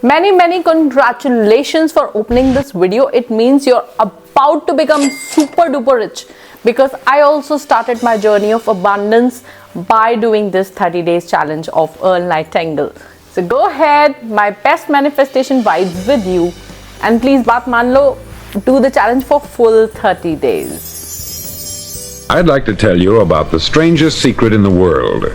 Many congratulations for opening this video. It means you're about to become super duper rich, because I also started my journey of abundance by doing this 30 days challenge of Earl Nightingale. So go ahead, my best manifestation vibes with you, and please baat maan lo, do the challenge for full 30 days. I'd like to tell you about the strangest secret in the world.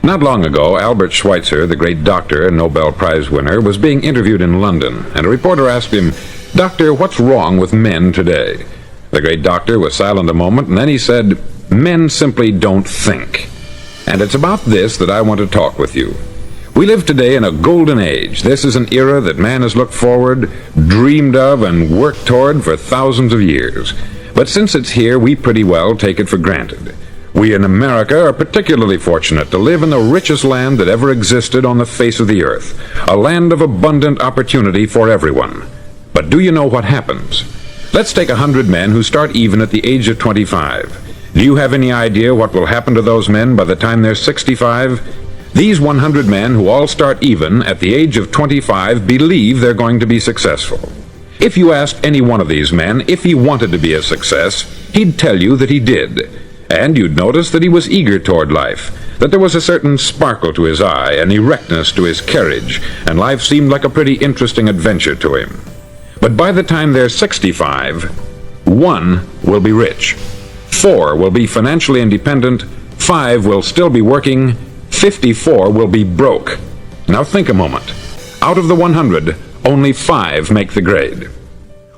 Not long ago, Albert Schweitzer, the great doctor and Nobel Prize winner, was being interviewed in London, and a reporter asked him, "Doctor, what's wrong with men today?" The great doctor was silent a moment, and then he said, "Men simply don't think." And it's about this that I want to talk with you. We live today in a golden age. This is an era that man has looked forward, dreamed of, and worked toward for thousands of years. But since it's here, we pretty well take it for granted. We in America are particularly fortunate to live in the richest land that ever existed on the face of the earth, a land of abundant opportunity for everyone. But do you know what happens? Let's take 100 men who start even at the age of 25. Do you have any idea what will happen to those men by the time they're 65? These 100 men who all start even at the age of 25 believe they're going to be successful. If you asked any one of these men if he wanted to be a success, he'd tell you that he did. And you'd notice that he was eager toward life, that there was a certain sparkle to his eye, an erectness to his carriage, and life seemed like a pretty interesting adventure to him. But by the time they're 65, 1 will be rich, 4 will be financially independent, 5 will still be working, 54 will be broke. Now think a moment. Out of the 100, only 5 make the grade.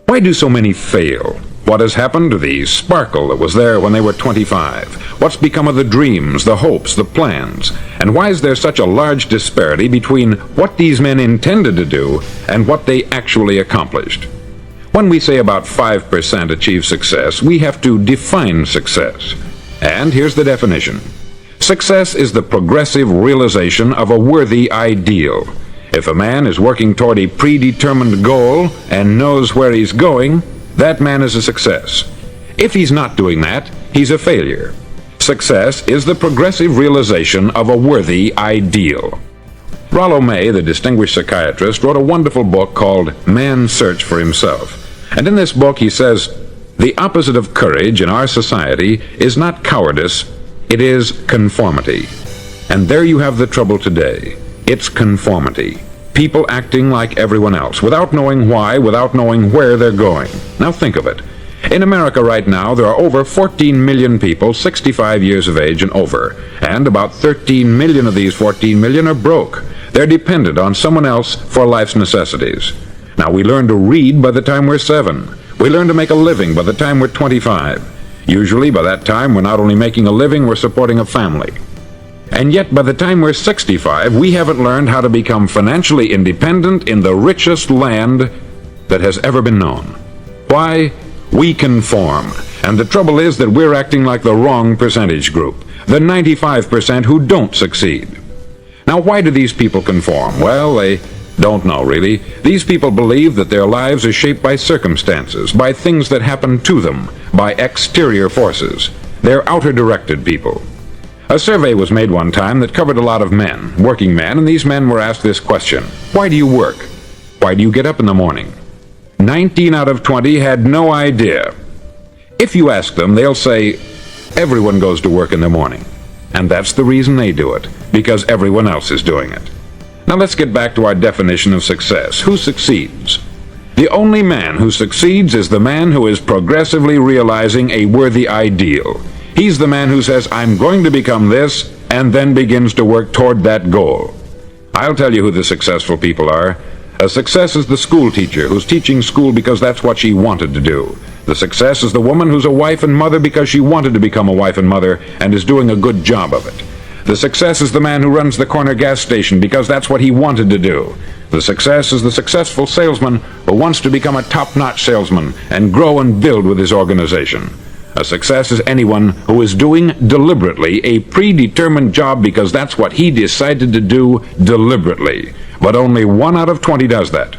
Why do so many fail? What has happened to the sparkle that was there when they were 25? What's become of the dreams, the hopes, the plans? And why is there such a large disparity between what these men intended to do and what they actually accomplished? When we say about 5% achieve success, we have to define success. And here's the definition. Success is the progressive realization of a worthy ideal. If a man is working toward a predetermined goal and knows where he's going, that man is a success. If he's not doing that, he's a failure. Success is the progressive realization of a worthy ideal. Rollo May, the distinguished psychiatrist, wrote a wonderful book called Man's Search for Himself. And in this book he says, the opposite of courage in our society is not cowardice, it is conformity. And there you have the trouble today. It's conformity. People acting like everyone else, without knowing why, without knowing where they're going. Now think of it. In America right now, there are over 14 million people 65 years of age and over, and about 13 million of these 14 million are broke. They're dependent on someone else for life's necessities. Now we learn to read by the time we're 7. We learn to make a living by the time we're 25. Usually by that time we're not only making a living, we're supporting a family. And yet, by the time we're 65, we haven't learned how to become financially independent in the richest land that has ever been known. Why? We conform. And the trouble is that we're acting like the wrong percentage group, the 95% who don't succeed. Now, why do these people conform? Well, they don't know, really. These people believe that their lives are shaped by circumstances, by things that happen to them, by exterior forces. They're outer-directed people. A survey was made one time that covered a lot of men, working men, and these men were asked this question: why do you work? Why do you get up in the morning? 19 out of 20 had no idea. If you ask them, they'll say, everyone goes to work in the morning. And that's the reason they do it, because everyone else is doing it. Now let's get back to our definition of success. Who succeeds? The only man who succeeds is the man who is progressively realizing a worthy ideal. He's the man who says, I'm going to become this, and then begins to work toward that goal. I'll tell you who the successful people are. A success is the school teacher who's teaching school because that's what she wanted to do. The success is the woman who's a wife and mother because she wanted to become a wife and mother and is doing a good job of it. The success is the man who runs the corner gas station because that's what he wanted to do. The success is the successful salesman who wants to become a top-notch salesman and grow and build with his organization. A success is anyone who is doing deliberately a predetermined job because that's what he decided to do deliberately. But only 1 out of 20 does that.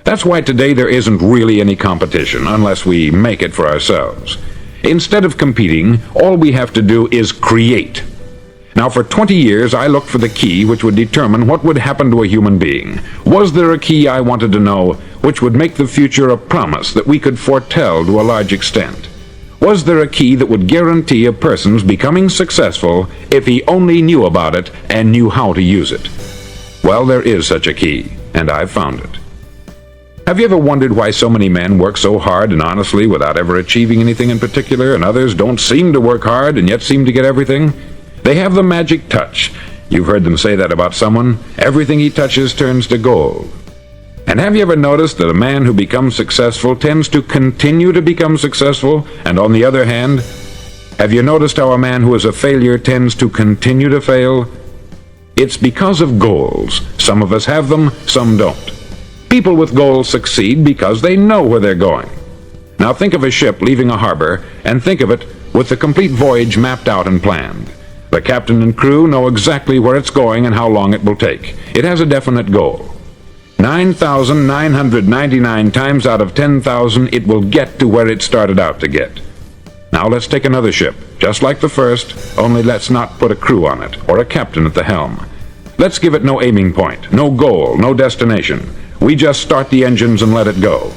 That's why today there isn't really any competition unless we make it for ourselves. Instead of competing, all we have to do is create. Now, for 20 years, I looked for the key which would determine what would happen to a human being. Was there a key, I wanted to know, which would make the future a promise that we could foretell to a large extent? Was there a key that would guarantee a person's becoming successful if he only knew about it and knew how to use it? Well, there is such a key, and I've found it. Have you ever wondered why so many men work so hard and honestly without ever achieving anything in particular, and others don't seem to work hard and yet seem to get everything? They have the magic touch. You've heard them say that about someone. Everything he touches turns to gold. And have you ever noticed that a man who becomes successful tends to continue to become successful? And on the other hand, have you noticed how a man who is a failure tends to continue to fail? It's because of goals. Some of us have them, some don't. People with goals succeed because they know where they're going. Now think of a ship leaving a harbor, and think of it with the complete voyage mapped out and planned. The captain and crew know exactly where it's going and how long it will take. It has a definite goal. 9,999 times out of 10,000 it will get to where it started out to get. Now let's take another ship, just like the first, only let's not put a crew on it, or a captain at the helm. Let's give it no aiming point, no goal, no destination. We just start the engines and let it go.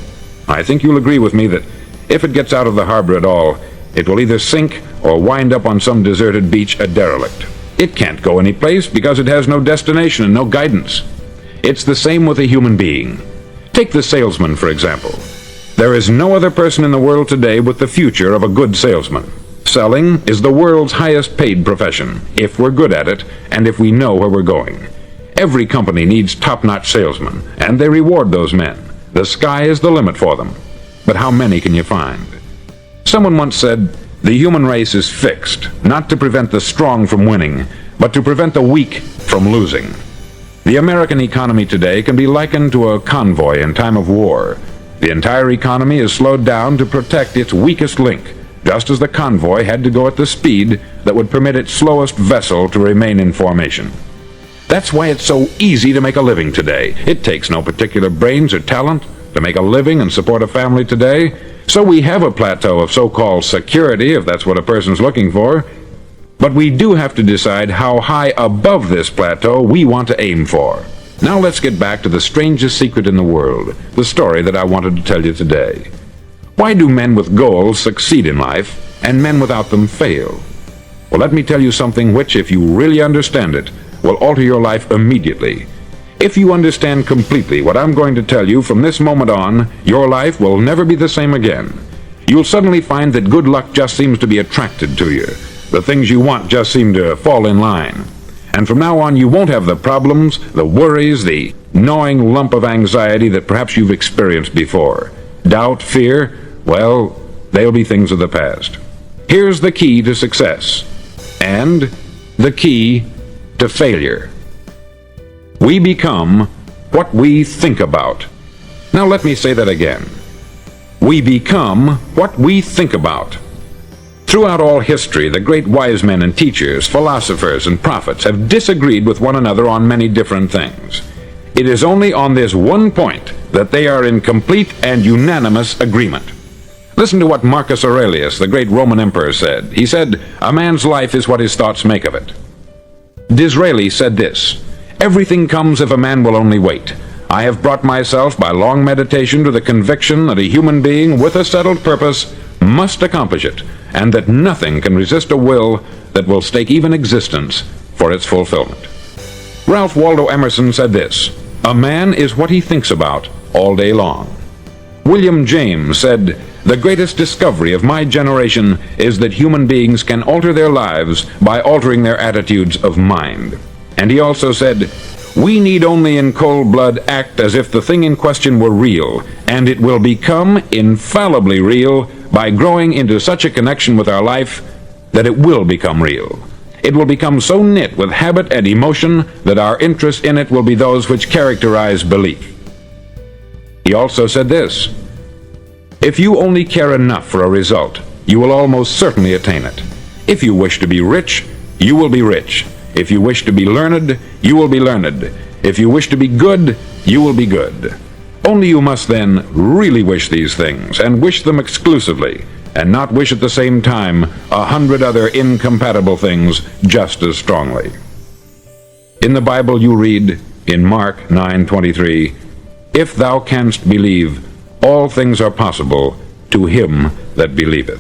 I think you'll agree with me that if it gets out of the harbor at all, it will either sink or wind up on some deserted beach a derelict. It can't go any place because it has no destination and no guidance. It's the same with a human being. Take the salesman, for example. There is no other person in the world today with the future of a good salesman. Selling is the world's highest paid profession, if we're good at it and if we know where we're going. Every company needs top-notch salesmen, and they reward those men. The sky is the limit for them. But how many can you find? Someone once said, the human race is fixed, not to prevent the strong from winning, but to prevent the weak from losing. The American economy today can be likened to a convoy in time of war. The entire economy is slowed down to protect its weakest link, just as the convoy had to go at the speed that would permit its slowest vessel to remain in formation. That's why it's so easy to make a living today. It takes no particular brains or talent to make a living and support a family today. So we have a plateau of so-called security, if that's what a person's looking for. But we do have to decide how high above this plateau we want to aim for. Now let's get back to the strangest secret in the world, the story that I wanted to tell you today. Why do men with goals succeed in life, and men without them fail? Well, let me tell you something which, if you really understand it, will alter your life immediately. If you understand completely what I'm going to tell you from this moment on, your life will never be the same again. You'll suddenly find that good luck just seems to be attracted to you. The things you want just seem to fall in line. And from now on, you won't have the problems, the worries, the gnawing lump of anxiety that perhaps you've experienced before. Doubt, fear, well, they'll be things of the past. Here's the key to success, and the key to failure. We become what we think about. Now let me say that again. We become what we think about. Throughout all history, the great wise men and teachers, philosophers and prophets have disagreed with one another on many different things. It is only on this one point that they are in complete and unanimous agreement. Listen to what Marcus Aurelius, the great Roman emperor, said. He said, "A man's life is what his thoughts make of it." Disraeli said this, "Everything comes if a man will only wait. I have brought myself by long meditation to the conviction that a human being with a settled purpose must accomplish it, and that nothing can resist a will that will stake even existence for its fulfillment." Ralph Waldo Emerson said this, "A man is what he thinks about all day long." William James said, "The greatest discovery of my generation is that human beings can alter their lives by altering their attitudes of mind." And he also said, "We need only in cold blood act as if the thing in question were real, and it will become infallibly real by growing into such a connection with our life that it will become real. It will become so knit with habit and emotion that our interest in it will be those which characterize belief." He also said this, "If you only care enough for a result, you will almost certainly attain it. If you wish to be rich, you will be rich. If you wish to be learned, you will be learned. If you wish to be good, you will be good. Only you must then really wish these things, and wish them exclusively, and not wish at the same time 100 other incompatible things just as strongly. In the Bible you read, in Mark 9:23, "If thou canst believe, all things are possible to him that believeth."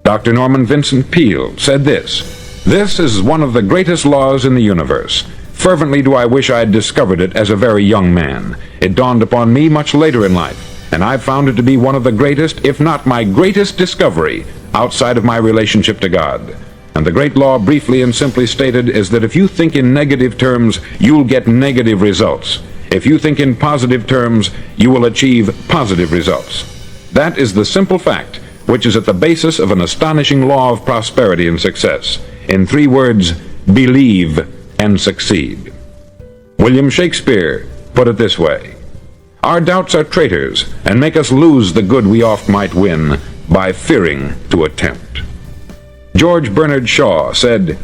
Dr. Norman Vincent Peale said this, "This is one of the greatest laws in the universe. Fervently do I wish I had discovered it as a very young man. It dawned upon me much later in life, and I've found it to be one of the greatest, if not my greatest discovery outside of my relationship to God. And the great law, briefly and simply stated, is that if you think in negative terms, you'll get negative results. If you think in positive terms, you will achieve positive results. That is the simple fact which is at the basis of an astonishing law of prosperity and success. In 3 words, believe and succeed." William Shakespeare put it this way, "Our doubts are traitors, and make us lose the good we oft might win by fearing to attempt." George Bernard Shaw said,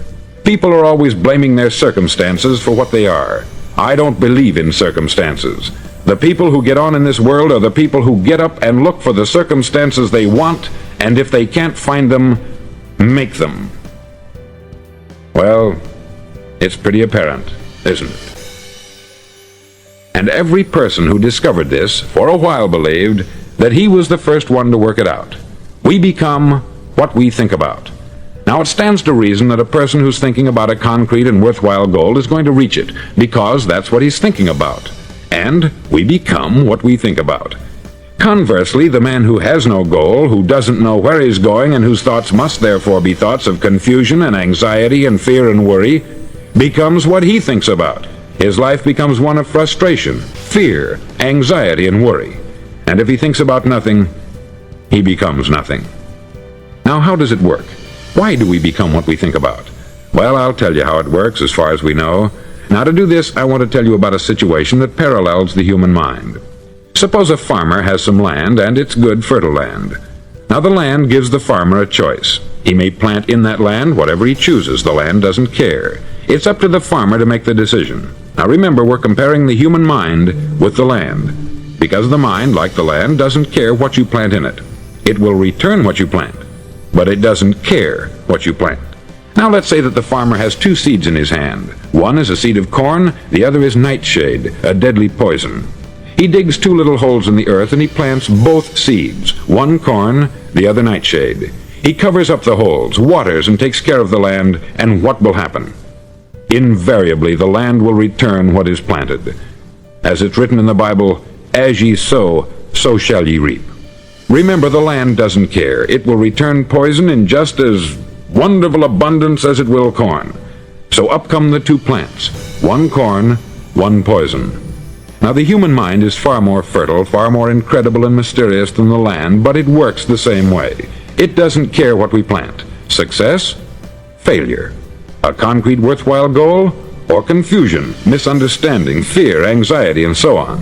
"People are always blaming their circumstances for what they are. I don't believe in circumstances. The people who get on in this world are the people who get up and look for the circumstances they want, and if they can't find them, make them." Well, it's pretty apparent, isn't it? And every person who discovered this for a while believed that he was the first one to work it out. We become what we think about. Now it stands to reason that a person who's thinking about a concrete and worthwhile goal is going to reach it, because that's what he's thinking about. And we become what we think about. Conversely, the man who has no goal, who doesn't know where he's going, and whose thoughts must therefore be thoughts of confusion and anxiety and fear and worry, becomes what he thinks about. His life becomes one of frustration, fear, anxiety, and worry. And if he thinks about nothing, he becomes nothing. Now, how does it work? Why do we become what we think about? Well, I'll tell you how it works as far as we know. Now, to do this, I want to tell you about a situation that parallels the human mind. Suppose a farmer has some land, and it's good, fertile land. Now, the land gives the farmer a choice. He may plant in that land whatever he chooses. The land doesn't care. It's up to the farmer to make the decision. Now, remember, we're comparing the human mind with the land, because the mind, like the land, doesn't care what you plant in it. It will return what you plant, but it doesn't care what you plant. Now let's say that the farmer has 2 seeds in his hand. One is a seed of corn, the other is nightshade, a deadly poison. He digs 2 little holes in the earth and he plants both seeds, one corn, the other nightshade. He covers up the holes, waters, and takes care of the land, and what will happen? Invariably, the land will return what is planted. As it's written in the Bible, "As ye sow, so shall ye reap." Remember, the land doesn't care. It will return poison in just as wonderful abundance as it will corn. So up come the 2 plants, one corn, one poison. Now, the human mind is far more fertile, far more incredible and mysterious than the land, but it works the same way. It doesn't care what we plant. Success, failure. A concrete worthwhile goal, or confusion, misunderstanding, fear, anxiety, and so on.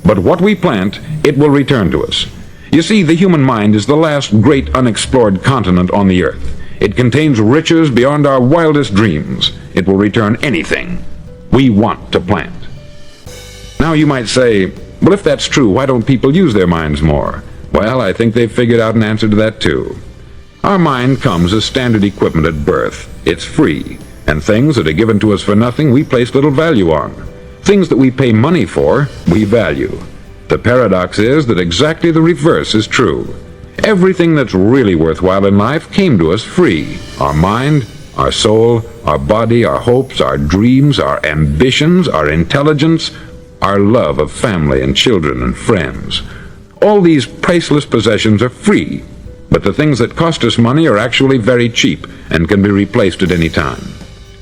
But what we plant, it will return to us. You see, the human mind is the last great unexplored continent on the earth. It contains riches beyond our wildest dreams. It will return anything we want to plant. Now you might say, well, if that's true, why don't people use their minds more? Well, I think they've figured out an answer to that too. Our mind comes as standard equipment at birth. It's free, and things that are given to us for nothing we place little value on. Things that we pay money for, we value. The paradox is that exactly the reverse is true. Everything that's really worthwhile in life came to us free. Our mind, our soul, our body, our hopes, our dreams, our ambitions, our intelligence, our love of family and children and friends. All these priceless possessions are free, but the things that cost us money are actually very cheap and can be replaced at any time.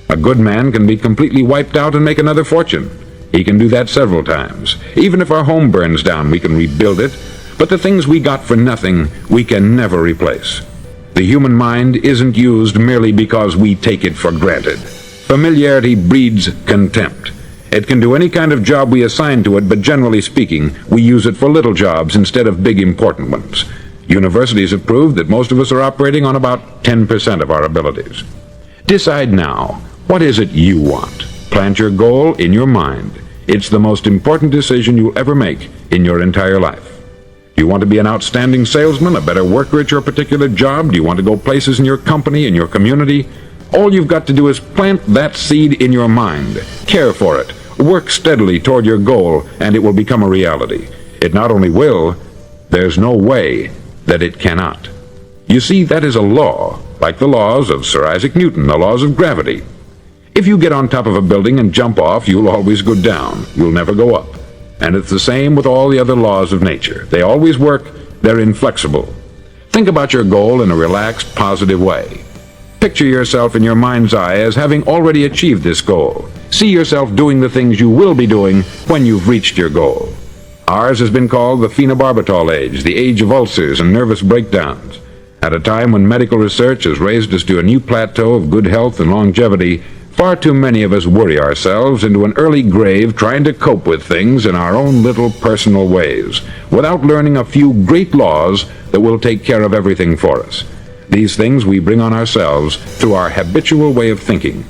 A good man can be completely wiped out and make another fortune. He can do that several times. Even if our home burns down, we can rebuild it, but the things we got for nothing, we can never replace. The human mind isn't used merely because we take it for granted. Familiarity breeds contempt. It can do any kind of job we assign to it, but generally speaking, we use it for little jobs instead of big important ones. Universities have proved that most of us are operating on about 10% of our abilities. Decide now, what is it you want? Plant your goal in your mind. It's the most important decision you'll ever make in your entire life. Do you want to be an outstanding salesman, a better worker at your particular job? Do you want to go places in your company, in your community? All you've got to do is plant that seed in your mind. Care for it. Work steadily toward your goal, and it will become a reality. It not only will, there's no way that it cannot. You see, that is a law, like the laws of Sir Isaac Newton, the laws of gravity. If you get on top of a building and jump off, you'll always go down. You'll never go up. And it's the same with all the other laws of nature. They always work. They're inflexible. Think about your goal in a relaxed, positive way. Picture yourself in your mind's eye as having already achieved this goal. See yourself doing the things you will be doing when you've reached your goal. Ours has been called the phenobarbital age, the age of ulcers and nervous breakdowns. At a time when medical research has raised us to a new plateau of good health and longevity, far too many of us worry ourselves into an early grave trying to cope with things in our own little personal ways, without learning a few great laws that will take care of everything for us. These things we bring on ourselves through our habitual way of thinking.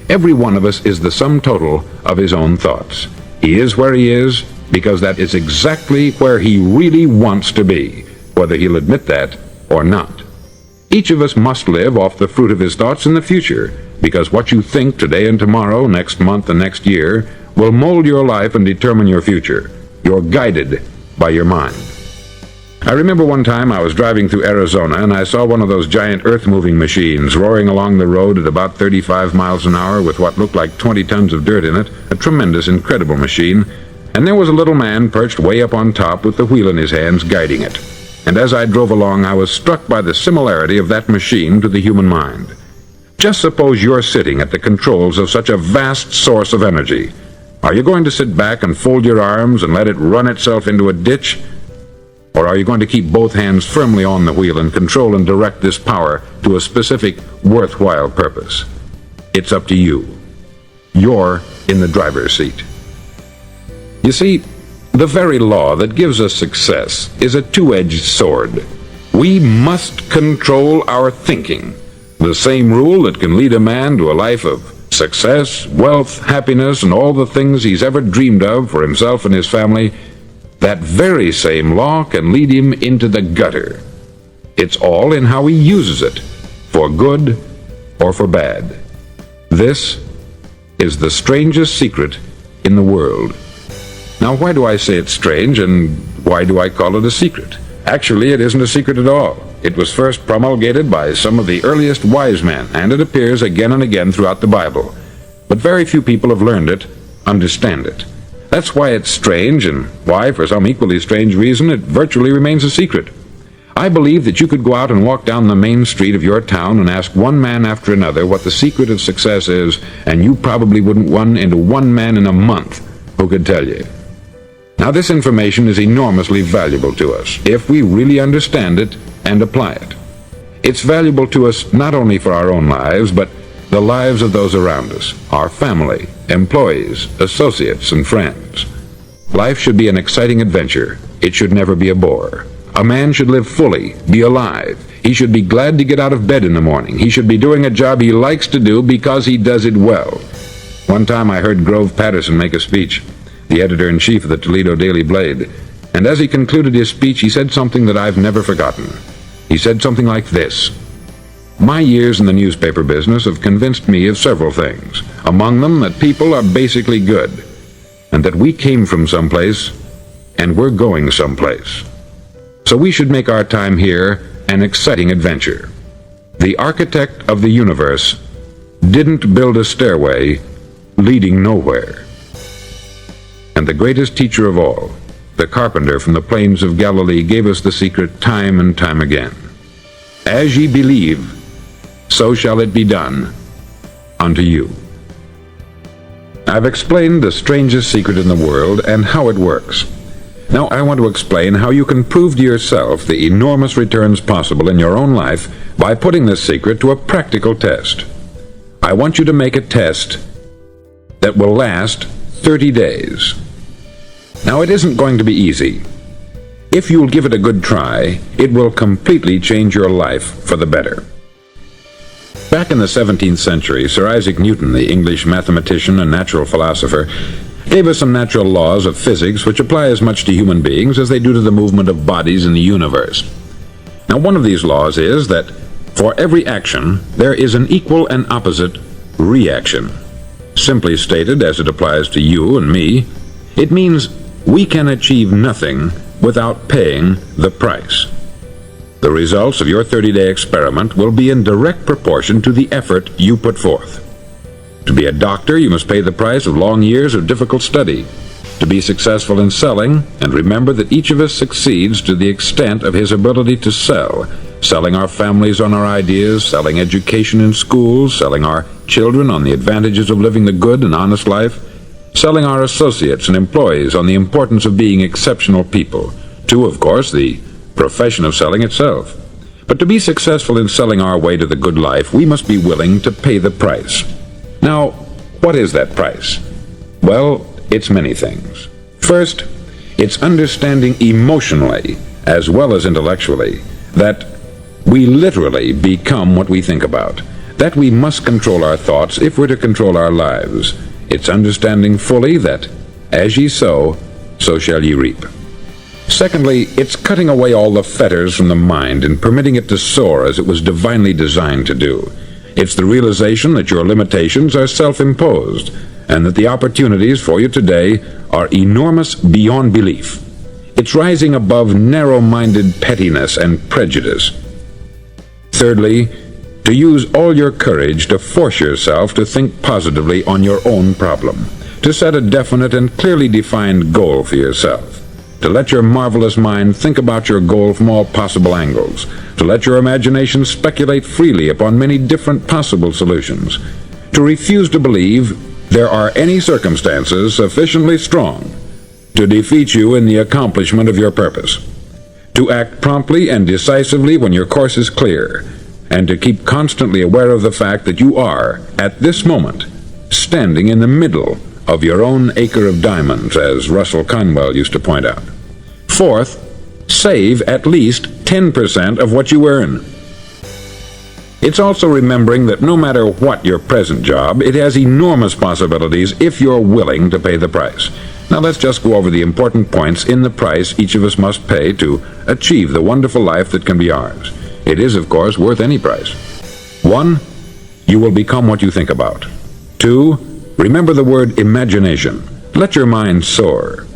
Every one of us is the sum total of his own thoughts. He is where he is because that is exactly where he really wants to be, whether he'll admit that or not. Each of us must live off the fruit of his thoughts in the future, because what you think today and tomorrow, next month and next year, will mold your life and determine your future. You're guided by your mind. I remember one time I was driving through Arizona and I saw one of those giant earth-moving machines roaring along the road at about 35 miles an hour with what looked like 20 tons of dirt in it, a tremendous, incredible machine, and there was a little man perched way up on top with the wheel in his hands guiding it. And as I drove along, I was struck by the similarity of that machine to the human mind. Just suppose you're sitting at the controls of such a vast source of energy. Are you going to sit back and fold your arms and let it run itself into a ditch? Or are you going to keep both hands firmly on the wheel and control and direct this power to a specific, worthwhile purpose? It's up to you. You're in the driver's seat. You see, the very law that gives us success is a two-edged sword. We must control our thinking. The same rule that can lead a man to a life of success, wealth, happiness, and all the things he's ever dreamed of for himself and his family, that very same law can lead him into the gutter. It's all in how he uses it, for good or for bad. This is the strangest secret in the world. Now, why do I say it's strange, and why do I call it a secret? Actually, it isn't a secret at all. It was first promulgated by some of the earliest wise men, and it appears again and again throughout the Bible. But very few people have learned it, understand it. That's why it's strange, and why, for some equally strange reason, it virtually remains a secret. I believe that you could go out and walk down the main street of your town and ask one man after another what the secret of success is, and you probably wouldn't run into one man in a month who could tell you. Now, this information is enormously valuable to us if we really understand it and apply it. It's valuable to us not only for our own lives, but the lives of those around us, our family, employees, associates, and friends. Life should be an exciting adventure. It should never be a bore. A man should live fully, be alive. He should be glad to get out of bed in the morning. He should be doing a job he likes to do because he does it well. One time I heard Grove Patterson make a speech, the editor-in-chief of the Toledo Daily Blade, and as he concluded his speech, he said something that I've never forgotten. He said something like this: "My years in the newspaper business have convinced me of several things, among them that people are basically good, and that we came from someplace, and we're going someplace. So we should make our time here an exciting adventure. The architect of the universe didn't build a stairway leading nowhere. And the greatest teacher of all, the carpenter from the plains of Galilee, gave us the secret time and time again. As ye believe, so shall it be done unto you." I've explained the strangest secret in the world and how it works. Now I want to explain how you can prove to yourself the enormous returns possible in your own life by putting this secret to a practical test. I want you to make a test that will last 30 days. Now, it isn't going to be easy. If you'll give it a good try, it will completely change your life for the better. Back in the 17th century, Sir Isaac Newton, the English mathematician and natural philosopher, gave us some natural laws of physics which apply as much to human beings as they do to the movement of bodies in the universe. Now, one of these laws is that for every action, there is an equal and opposite reaction. Simply stated, as it applies to you and me, it means we can achieve nothing without paying the price. The results of your 30-day experiment will be in direct proportion to the effort you put forth. To be a doctor, you must pay the price of long years of difficult study. To be successful in selling, and remember that each of us succeeds to the extent of his ability to sell, selling our families on our ideas, selling education in schools, selling our children on the advantages of living the good and honest life, selling our associates and employees on the importance of being exceptional people, to, of course, the profession of selling itself. But to be successful in selling our way to the good life, we must be willing to pay the price. Now, what is that price? Well, it's many things. First, it's understanding emotionally, as well as intellectually, that we literally become what we think about, that we must control our thoughts if we're to control our lives. It's understanding fully that, as ye sow, so shall ye reap. Secondly, it's cutting away all the fetters from the mind and permitting it to soar as it was divinely designed to do. It's the realization that your limitations are self-imposed, and that the opportunities for you today are enormous beyond belief. It's rising above narrow-minded pettiness and prejudice. Thirdly, to use all your courage to force yourself to think positively on your own problem, to set a definite and clearly defined goal for yourself, to let your marvelous mind think about your goal from all possible angles, to let your imagination speculate freely upon many different possible solutions, to refuse to believe there are any circumstances sufficiently strong to defeat you in the accomplishment of your purpose, to act promptly and decisively when your course is clear, and to keep constantly aware of the fact that you are, at this moment, standing in the middle of your own acre of diamonds, as Russell Conwell used to point out. Fourth, save at least 10% of what you earn. It's also remembering that no matter what your present job, it has enormous possibilities if you're willing to pay the price. Now let's just go over the important points in the price each of us must pay to achieve the wonderful life that can be ours. It is, of course, worth any price. 1. You will become what you think about. 2. Remember the word imagination. Let your mind soar.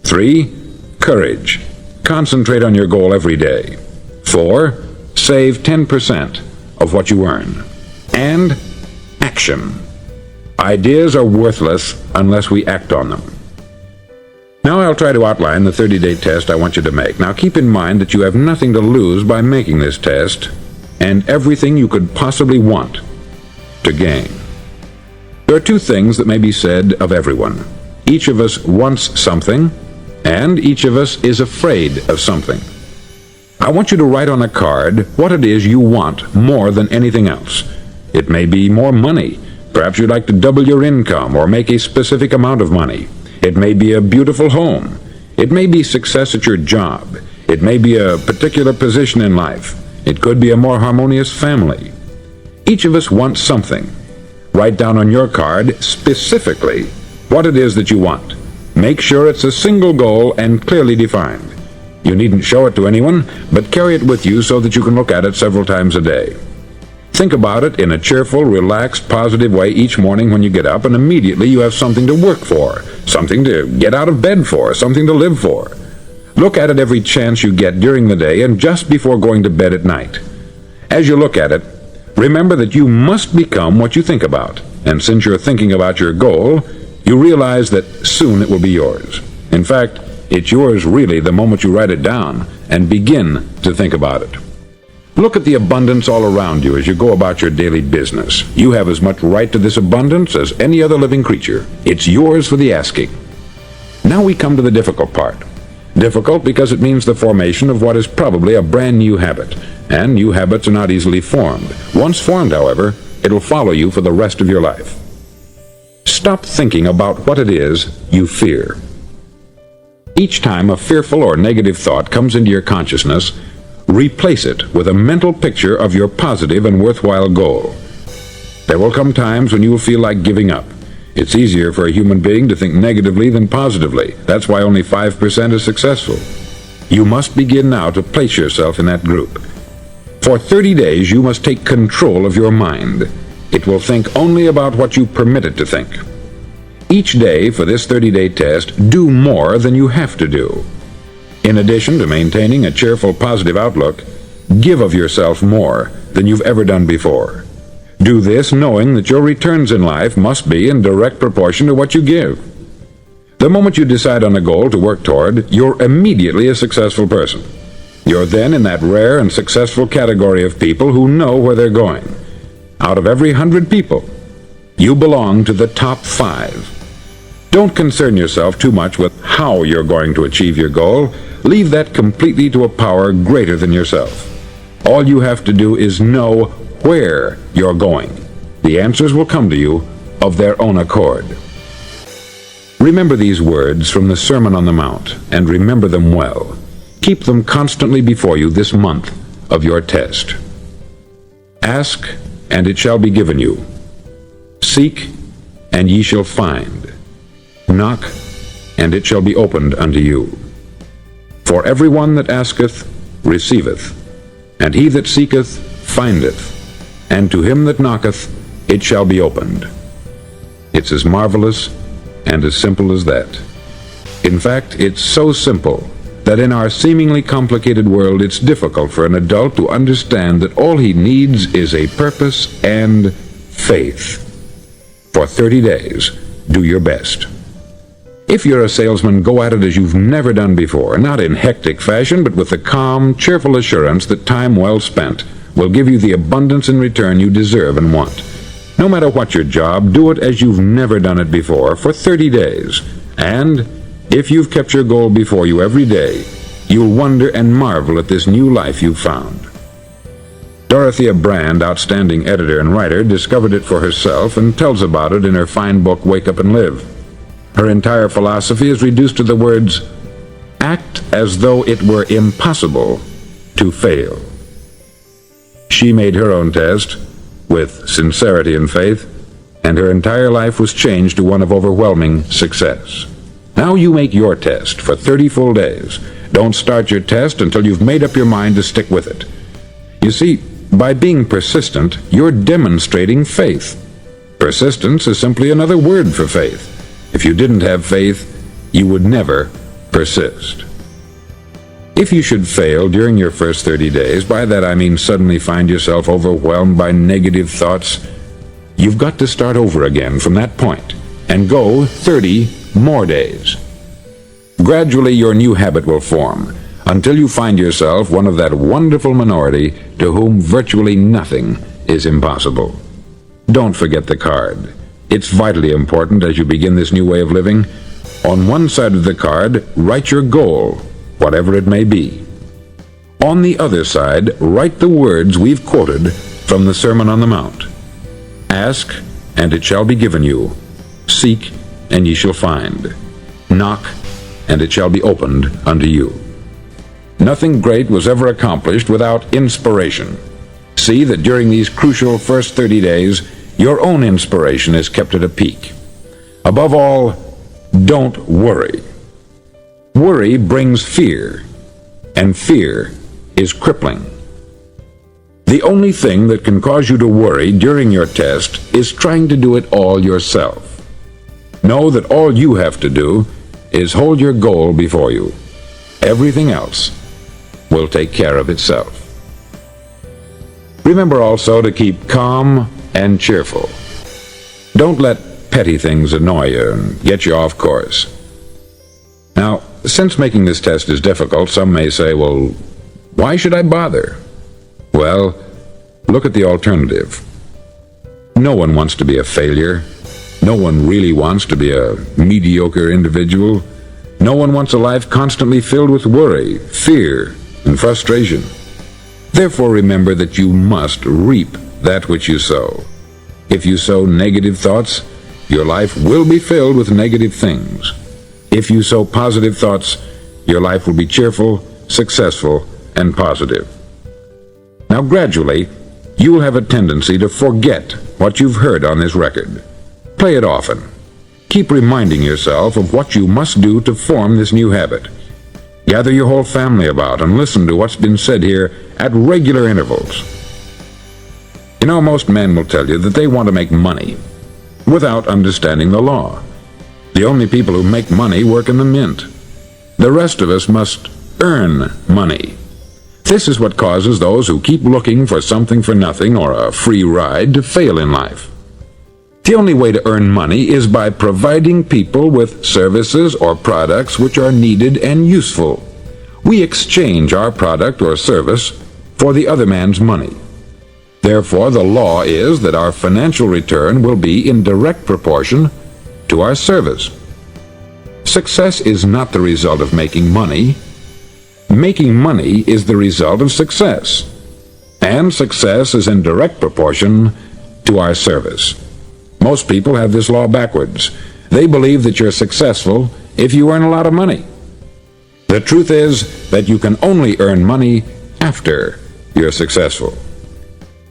3. Courage. Concentrate on your goal every day. 4. Save 10% of what you earn. And action. Ideas are worthless unless we act on them. Now I'll try to outline the 30-day test I want you to make. Now keep in mind that you have nothing to lose by making this test, and everything you could possibly want to gain. There are two things that may be said of everyone. Each of us wants something, and each of us is afraid of something. I want you to write on a card what it is you want more than anything else. It may be more money. Perhaps you'd like to double your income or make a specific amount of money. It may be a beautiful home. It may be success at your job. It may be a particular position in life. It could be a more harmonious family. Each of us wants something. Write down on your card specifically what it is that you want. Make sure it's a single goal and clearly defined. You needn't show it to anyone, but carry it with you so that you can look at it several times a day. Think about it in a cheerful, relaxed, positive way each morning when you get up, and immediately you have something to work for, something to get out of bed for, something to live for. Look at it every chance you get during the day and just before going to bed at night. As you look at it, remember that you must become what you think about, and since you're thinking about your goal, you realize that soon it will be yours. In fact, it's yours really the moment you write it down and begin to think about it. Look at the abundance all around you as you go about your daily business. You have as much right to this abundance as any other living creature. It's yours for the asking. Now we come to the difficult part. Difficult because it means the formation of what is probably a brand new habit, and new habits are not easily formed. Once formed, however, it'll follow you for the rest of your life. Stop thinking about what it is you fear. Each time a fearful or negative thought comes into your consciousness, replace it with a mental picture of your positive and worthwhile goal. There will come times when you will feel like giving up. It's easier for a human being to think negatively than positively. That's why only 5% is successful. You must begin now to place yourself in that group. For 30 days, you must take control of your mind. It will think only about what you permit it to think. Each day for this 30-day test, do more than you have to do. In addition to maintaining a cheerful, positive outlook, give of yourself more than you've ever done before. Do this knowing that your returns in life must be in direct proportion to what you give. The moment you decide on a goal to work toward, you're immediately a successful person. You're then in that rare and successful category of people who know where they're going. Out of every 100 people, you belong to the top 5. Don't concern yourself too much with how you're going to achieve your goal. Leave that completely to a power greater than yourself. All you have to do is know where you're going. The answers will come to you of their own accord. Remember these words from the Sermon on the Mount, and remember them well. Keep them constantly before you this month of your test. Ask, and it shall be given you. Seek, and ye shall find. Knock, and it shall be opened unto you. For every one that asketh receiveth, and he that seeketh findeth, and to him that knocketh it shall be opened. It's as marvelous and as simple as that. In fact, it's so simple that in our seemingly complicated world it's difficult for an adult to understand that all he needs is a purpose and faith. For 30 days, do your best. If you're a salesman, go at it as you've never done before, not in hectic fashion, but with the calm, cheerful assurance that time well spent will give you the abundance in return you deserve and want. No matter what your job, do it as you've never done it before for 30 days. And if you've kept your goal before you every day, you'll wonder and marvel at this new life you've found. Dorothea Brand, outstanding editor and writer, discovered it for herself and tells about it in her fine book, Wake Up and Live. Her entire philosophy is reduced to the words, act as though it were impossible to fail. She made her own test with sincerity and faith, and her entire life was changed to one of overwhelming success. Now you make your test for 30 full days. Don't start your test until you've made up your mind to stick with it. You see, by being persistent, you're demonstrating faith. Persistence is simply another word for faith. If you didn't have faith, you would never persist. If you should fail during your first 30 days, by that I mean suddenly find yourself overwhelmed by negative thoughts, you've got to start over again from that point and go 30 more days. Gradually your new habit will form until you find yourself one of that wonderful minority to whom virtually nothing is impossible. Don't forget the card. It's vitally important as you begin this new way of living. On one side of the card, write your goal, whatever it may be. On the other side, write the words we've quoted from the Sermon on the Mount. Ask, and it shall be given you. Seek, and ye shall find. Knock, and it shall be opened unto you. Nothing great was ever accomplished without inspiration. See that during these crucial first 30 days, your own inspiration is kept at a peak. Above all, don't worry. Worry brings fear, and fear is crippling. The only thing that can cause you to worry during your test is trying to do it all yourself. Know that all you have to do is hold your goal before you. Everything else will take care of itself. Remember also to keep calm and cheerful. Don't let petty things annoy you and get you off course. Now, since making this test is difficult, some may say, well, why should I bother? Well, look at the alternative. No one wants to be a failure. No one really wants to be a mediocre individual. No one wants a life constantly filled with worry, fear, and frustration. Therefore, remember that you must reap that which you sow. If you sow negative thoughts, your life will be filled with negative things. If you sow positive thoughts, your life will be cheerful, successful, and positive. Now, gradually, you will have a tendency to forget what you've heard on this record. Play it often. keep reminding yourself of what you must do to form this new habit. Gather your whole family about and listen to what's been said here at regular intervals. You know, most men will tell you that they want to make money without understanding the law. The only people who make money work in the mint. The rest of us must earn money. This is what causes those who keep looking for something for nothing or a free ride to fail in life. The only way to earn money is by providing people with services or products which are needed and useful. We exchange our product or service for the other man's money. Therefore, the law is that our financial return will be in direct proportion to our service. Success is not the result of making money. Making money is the result of success. And success is in direct proportion to our service. Most people have this law backwards. They believe that you're successful if you earn a lot of money. The truth is that you can only earn money after you're successful.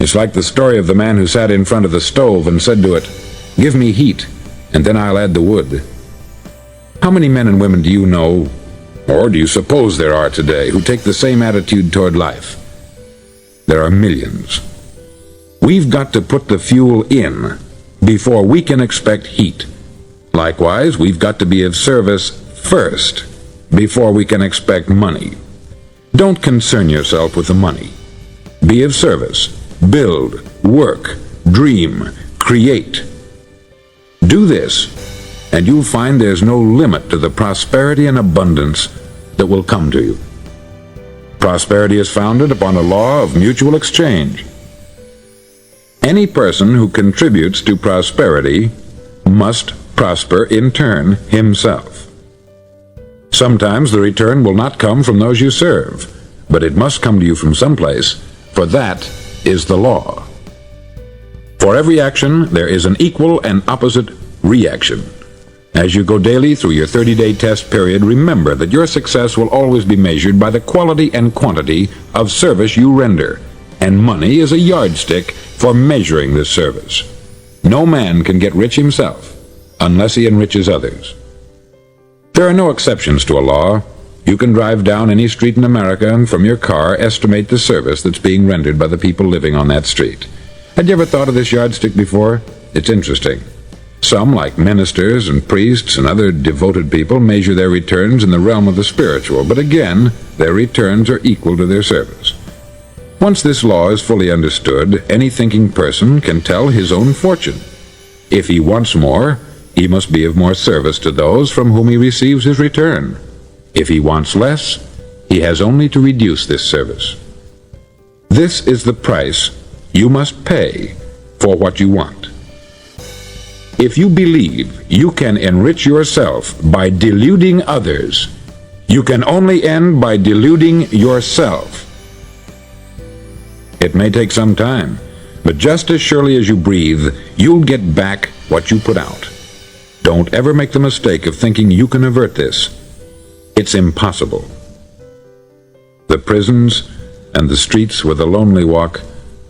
It's like the story of the man who sat in front of the stove and said to it, "Give me heat, and then I'll add the wood." How many men and women do you know, or do you suppose there are today, who take the same attitude toward life? There are millions. We've got to put the fuel in before we can expect heat. Likewise, we've got to be of service first before we can expect money. Don't concern yourself with the money. Be of service. Build, work, dream, create. Do this, and you'll find there's no limit to the prosperity and abundance that will come to you. Prosperity is founded upon a law of mutual exchange. Any person who contributes to prosperity must prosper in turn himself. Sometimes the return will not come from those you serve, but it must come to you from someplace, for that is the law. For every action, there is an equal and opposite reaction. As you go daily through your 30-day test period, remember that your success will always be measured by the quality and quantity of service you render, and money is a yardstick for measuring this service. No man can get rich himself unless he enriches others. There are no exceptions to a law. You can drive down any street in America and from your car estimate the service that's being rendered by the people living on that street. Had you ever thought of this yardstick before? It's interesting. Some, like ministers and priests and other devoted people, measure their returns in the realm of the spiritual, but again, their returns are equal to their service. Once this law is fully understood, any thinking person can tell his own fortune. If he wants more, he must be of more service to those from whom he receives his return. If he wants less, he has only to reduce this service. This is the price you must pay for what you want. If you believe you can enrich yourself by deluding others, you can only end by deluding yourself. It may take some time, but just as surely as you breathe, you'll get back what you put out. Don't ever make the mistake of thinking you can avert this. It's impossible. The prisons and the streets where the lonely walk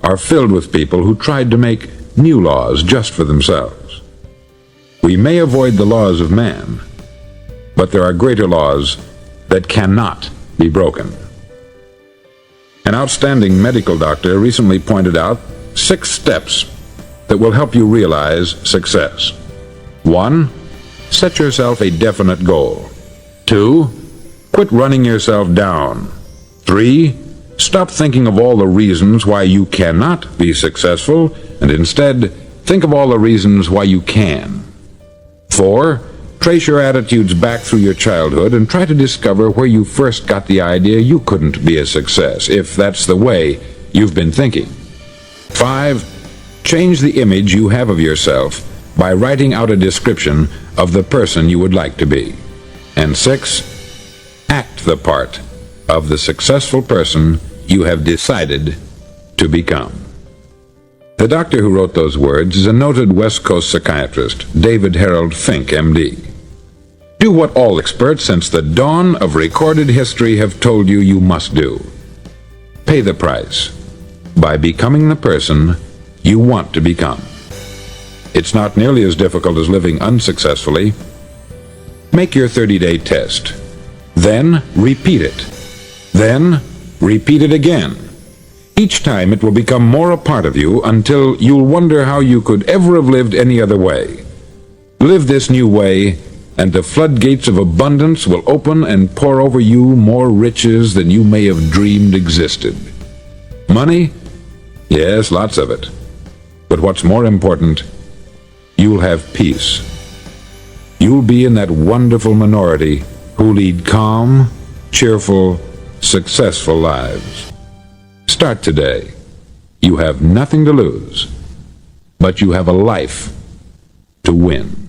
are filled with people who tried to make new laws just for themselves. We may avoid the laws of man, but there are greater laws that cannot be broken. An outstanding medical doctor recently pointed out 6 steps that will help you realize success. 1. Set yourself a definite goal. 2. Quit running yourself down. 3. Stop thinking of all the reasons why you cannot be successful, and instead think of all the reasons why you can. 4. Trace your attitudes back through your childhood and try to discover where you first got the idea you couldn't be a success, if that's the way you've been thinking. 5. Change the image you have of yourself by writing out a description of the person you would like to be. And 6. Act the part of the successful person you have decided to become. The doctor who wrote those words is a noted West Coast psychiatrist, David Harold Fink, M.D. Do what all experts since the dawn of recorded history have told you you must do. Pay the price by becoming the person you want to become. It's not nearly as difficult as living unsuccessfully. Make your 30-day test. Then repeat it. Then repeat it again. Each time it will become more a part of you until you'll wonder how you could ever have lived any other way. Live this new way, and the floodgates of abundance will open and pour over you more riches than you may have dreamed existed. Money? Yes, lots of it. But what's more important, you'll have peace. You'll be in that wonderful minority who lead calm, cheerful, successful lives. Start today. You have nothing to lose, but you have a life to win.